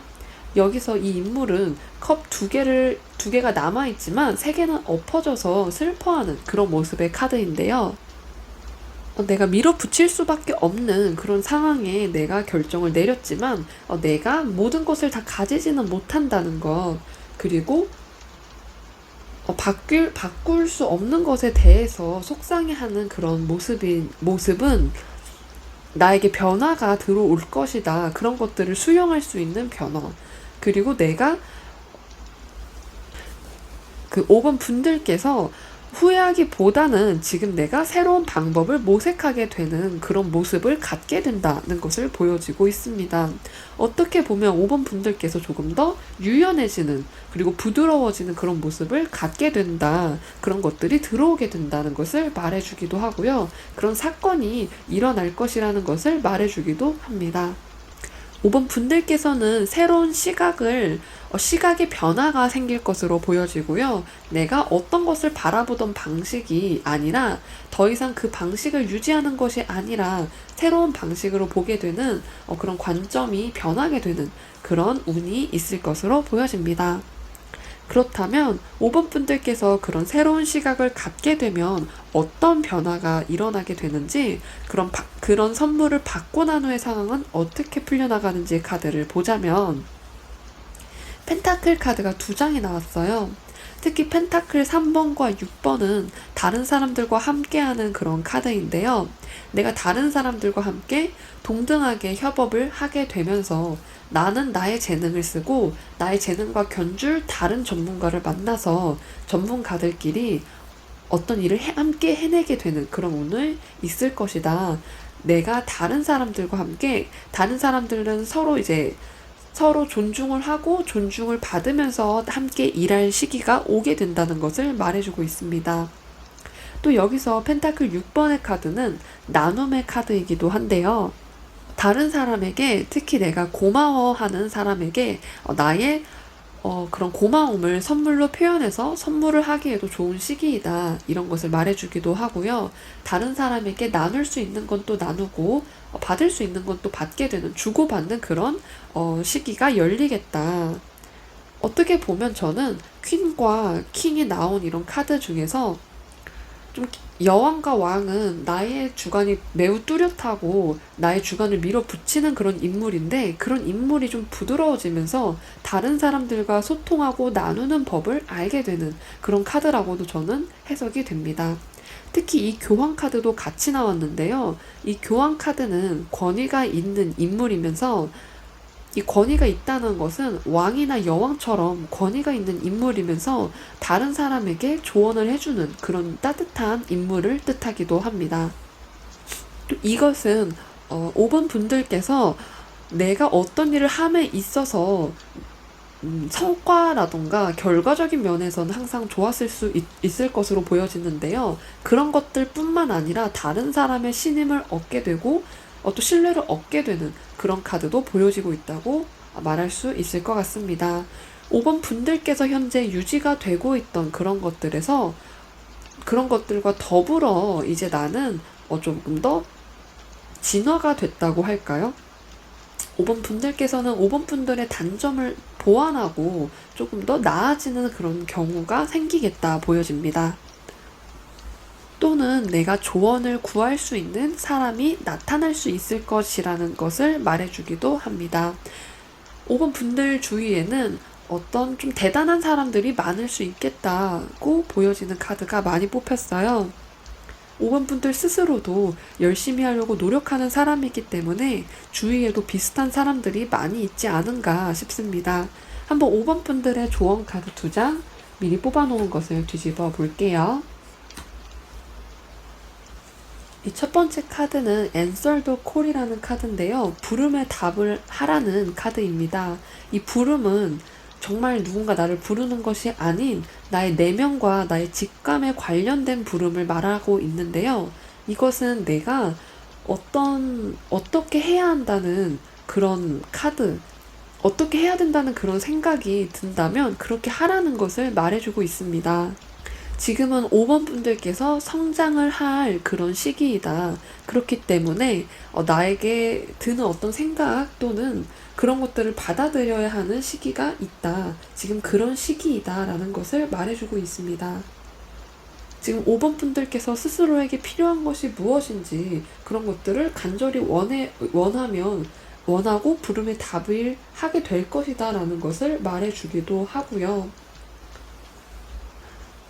여기서 이 인물은 컵 2개가 남아있지만 3개는 엎어져서 슬퍼하는 그런 모습의 카드인데요. 내가 밀어붙일 수밖에 없는 그런 상황에 내가 결정을 내렸지만 내가 모든 것을 다 가지지는 못한다는 것, 그리고 바꿀 수 없는 것에 대해서 속상해하는 그런 모습은 나에게 변화가 들어올 것이다, 그런 것들을 수용할 수 있는 변화, 그리고 내가 그 5번 분들께서 후회하기보다는 지금 내가 새로운 방법을 모색하게 되는 그런 모습을 갖게 된다는 것을 보여지고 있습니다. 어떻게 보면 5번 분들께서 조금 더 유연해지는, 그리고 부드러워지는 그런 모습을 갖게 된다, 그런 것들이 들어오게 된다는 것을 말해주기도 하고요. 그런 사건이 일어날 것이라는 것을 말해주기도 합니다. 5번 분들께서는 새로운 시각의 변화가 생길 것으로 보여지고요. 내가 어떤 것을 바라보던 방식이 아니라 더 이상 그 방식을 유지하는 것이 아니라 새로운 방식으로 보게 되는 그런 관점이 변하게 되는 그런 운이 있을 것으로 보여집니다. 그렇다면 5번 분들께서 그런 새로운 시각을 갖게 되면 어떤 변화가 일어나게 되는지, 그런 선물을 받고 난 후의 상황은 어떻게 풀려나가는지 카드를 보자면, 펜타클 카드가 2장이 나왔어요. 특히 펜타클 3번과 6번은 다른 사람들과 함께하는 그런 카드인데요. 내가 다른 사람들과 함께 동등하게 협업을 하게 되면서 나는 나의 재능을 쓰고 나의 재능과 견줄 다른 전문가를 만나서 전문가들끼리 어떤 일을 함께 해내게 되는 그런 운을 있을 것이다. 내가 다른 사람들과 함께, 다른 사람들은 서로 존중을 하고 존중을 받으면서 함께 일할 시기가 오게 된다는 것을 말해주고 있습니다. 또 여기서 펜타클 6번의 카드는 나눔의 카드이기도 한데요. 다른 사람에게, 특히 내가 고마워하는 사람에게 나의 그런 고마움을 선물로 표현해서 선물을 하기에도 좋은 시기이다, 이런 것을 말해주기도 하고요. 다른 사람에게 나눌 수 있는 건 또 나누고 받을 수 있는 건 또 받게 되는, 주고받는 그런 시기가 열리겠다. 어떻게 보면 저는 퀸과 킹이 나온 이런 카드 중에서 좀, 여왕과 왕은 나의 주관이 매우 뚜렷하고 나의 주관을 밀어붙이는 그런 인물인데, 그런 인물이 좀 부드러워지면서 다른 사람들과 소통하고 나누는 법을 알게 되는 그런 카드라고도 저는 해석이 됩니다. 특히 이 교황 카드도 같이 나왔는데요. 이 교황 카드는 권위가 있는 인물이면서, 이 권위가 있다는 것은 왕이나 여왕처럼 권위가 있는 인물이면서 다른 사람에게 조언을 해주는 그런 따뜻한 인물을 뜻하기도 합니다. 또 이것은 5번 분들께서 내가 어떤 일을 함에 있어서 성과라던가 결과적인 면에서는 항상 좋았을 수 있을 것으로 보여지는데요. 그런 것들 뿐만 아니라 다른 사람의 신임을 얻게 되고 또 신뢰를 얻게 되는 그런 카드도 보여지고 있다고 말할 수 있을 것 같습니다. 5번 분들께서 현재 유지가 되고 있던 그런 것들에서, 그런 것들과 더불어 이제 나는 조금 더 진화가 됐다고 할까요? 5번 분들께서는 5번 분들의 단점을 보완하고 조금 더 나아지는 그런 경우가 생기겠다 보여집니다. 또는 내가 조언을 구할 수 있는 사람이 나타날 수 있을 것이라는 것을 말해주기도 합니다. 5번 분들 주위에는 어떤 좀 대단한 사람들이 많을 수 있겠다고 보여지는 카드가 많이 뽑혔어요. 5번 분들 스스로도 열심히 하려고 노력하는 사람이기 때문에 주위에도 비슷한 사람들이 많이 있지 않은가 싶습니다. 한번 5번 분들의 조언 카드 2장 미리 뽑아놓은 것을 뒤집어 볼게요. 이 첫 번째 카드는 Answer the Call이라는 카드인데요. 부름에 답을 하라는 카드입니다. 이 부름은 정말 누군가 나를 부르는 것이 아닌 나의 내면과 나의 직감에 관련된 부름을 말하고 있는데요. 이것은 내가 어떻게 해야 한다는 그런 카드, 어떻게 해야 된다는 그런 생각이 든다면 그렇게 하라는 것을 말해주고 있습니다. 지금은 5번 분들께서 성장을 할 그런 시기이다. 그렇기 때문에 나에게 드는 어떤 생각 또는 그런 것들을 받아들여야 하는 시기가 있다. 지금 그런 시기이다 라는 것을 말해주고 있습니다. 지금 5번 분들께서 스스로에게 필요한 것이 무엇인지 그런 것들을 간절히 원하고 부름에 답을 하게 될 것이다 라는 것을 말해주기도 하고요.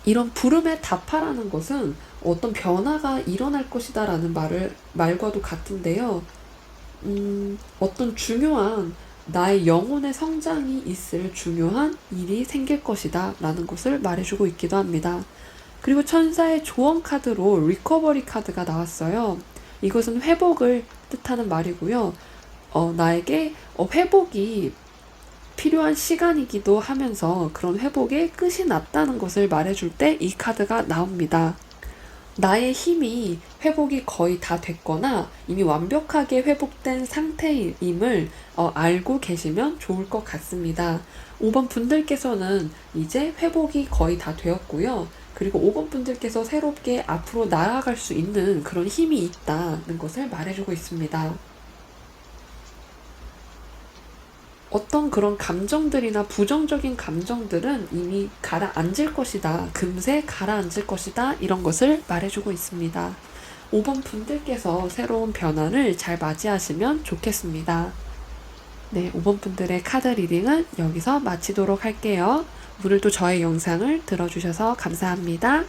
이런 부름에 답하라는 것은 어떤 변화가 일어날 것이다 라는 말과도 같은데요. 어떤 중요한 나의 영혼의 성장이 있을 중요한 일이 생길 것이다 라는 것을 말해주고 있기도 합니다. 그리고 천사의 조언 카드로 리커버리 카드가 나왔어요. 이것은 회복을 뜻하는 말이고요. 나에게 회복이 필요한 시간이기도 하면서 그런 회복의 끝이 났다는 것을 말해줄 때 이 카드가 나옵니다. 나의 힘이 회복이 거의 다 됐거나 이미 완벽하게 회복된 상태임을 알고 계시면 좋을 것 같습니다. 5번 분들께서는 이제 회복이 거의 다 되었고요. 그리고 5번 분들께서 새롭게 앞으로 나아갈 수 있는 그런 힘이 있다는 것을 말해주고 있습니다. 어떤 그런 감정들이나 부정적인 감정들은 이미 가라앉을 것이다. 금세 가라앉을 것이다. 이런 것을 말해주고 있습니다. 5번 분들께서 새로운 변화를 잘 맞이하시면 좋겠습니다. 네, 5번 분들의 카드 리딩은 여기서 마치도록 할게요. 오늘도 저의 영상을 들어주셔서 감사합니다.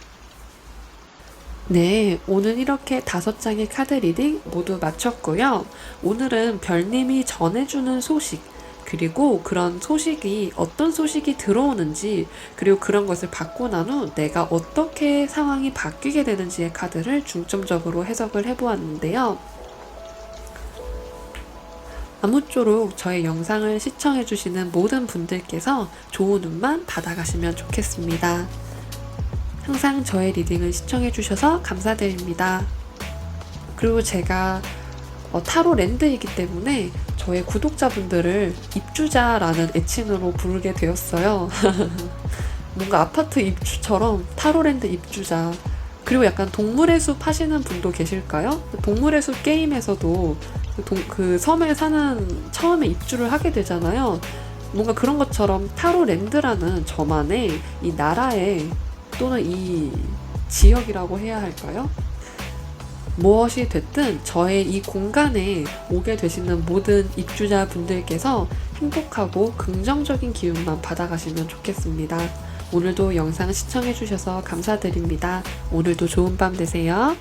네, 오늘 이렇게 5장의 카드 리딩 모두 마쳤고요. 오늘은 별님이 전해주는 소식, 그리고 그런 소식이 어떤 소식이 들어오는지 그리고 그런 것을 받고 난 후 내가 어떻게 상황이 바뀌게 되는지의 카드를 중점적으로 해석을 해보았는데요. 아무쪼록 저의 영상을 시청해주시는 모든 분들께서 좋은 운만 받아가시면 좋겠습니다. 항상 저의 리딩을 시청해주셔서 감사드립니다. 그리고 제가 타로 랜드이기 때문에 저의 구독자분들을 입주자라는 애칭으로 부르게 되었어요. 뭔가 아파트 입주처럼 타로랜드 입주자. 그리고 약간 동물의 숲 하시는 분도 계실까요? 동물의 숲 게임에서도 그 섬에 사는 처음에 입주를 하게 되잖아요. 뭔가 그런 것처럼 타로랜드라는 저만의 이 나라의 또는 이 지역이라고 해야 할까요? 무엇이 됐든 저의 이 공간에 오게 되시는 모든 입주자 분들께서 행복하고 긍정적인 기운만 받아가시면 좋겠습니다. 오늘도 영상 시청해주셔서 감사드립니다. 오늘도 좋은 밤 되세요.